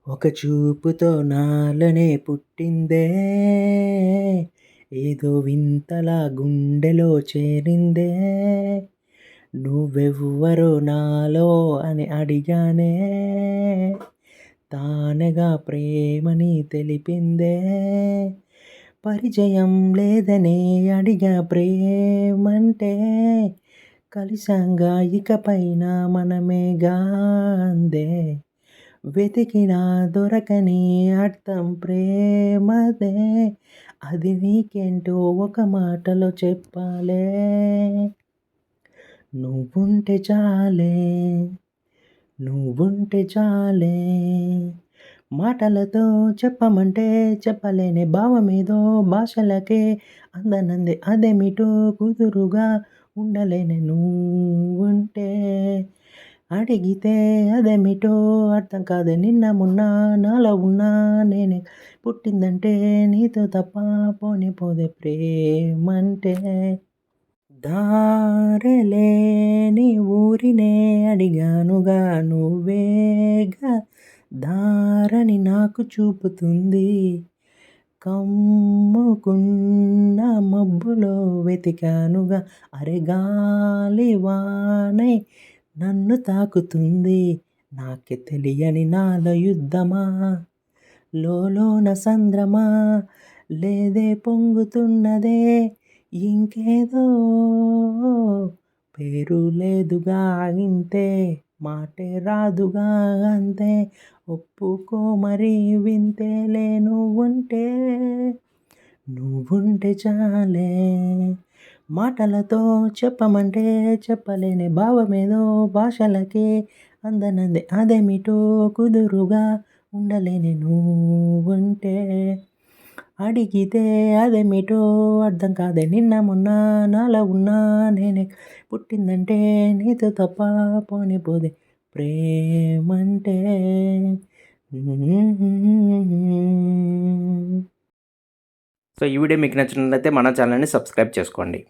ఒక చూపుతో నాలోనే పుట్టిందే, ఏదో వింతలా గుండెలో చేరిందే, నువ్వెవ్వరో నాలో అని అడిగానే, తానగా ప్రేమని తెలిపిందే, పరిచయం లేదని అడిగా ప్రేమంటే, కలిసాంగా ఇకపైన మనమేగా అందే, వెతికినా దొరకని అర్థం ప్రేమదే, అది నీకేంటో ఒక మాటలో చెప్పాలే, నువ్వుంటే చాలే, నువ్వుంటే చాలే, మాటలతో చెప్పమంటే చెప్పలేని భావమేదో భాషలకే అందనంది అదేమిటో కుదురుగా ఉండలేనే నువ్వుంటే, అడిగితే అదేమిటో అర్థం కాదే నిన్న మొన్న నాలో ఉన్నా నేనే పుట్టిందంటే నీతో తప్ప పోనే పోదే ప్రేమంటే, దారిలేని ఊరినే అడిగానుగా నువ్వేగా దారని నాకు చూపుతుంది, కమ్ముకున్న మబ్బులో వెతికానుగా అరె గాలి వానై నన్ను తాకుతుంది, నాకే తెలియని నాలో యుద్ధమా, లోలోన సంద్రమా, లేదే పొంగుతున్నదే ఇంకేదో, పేరు లేదుగా ఇంతే, మాటే రాదుగా అంతే, ఒప్పుకో మరి వింతేలే నువ్వుంటే, నువ్వుంటే చాలే, మాటలతో చెప్పమంటే చెప్పలేని భావమేదో భాషలకే అందనంది అదేమిటో కుదురుగా ఉండలేని నువ్వుంటే, అడిగితే అదేమిటో అర్థం కాదే నిన్న మొన్న నాలో ఉన్నా నేనే పుట్టిందంటే నీతో తప్ప పోనే పోదే ప్రేమంటే. సో ఈ వీడియో మీకు నచ్చినట్లయితే మన ఛానల్ని సబ్స్క్రైబ్ చేసుకోండి.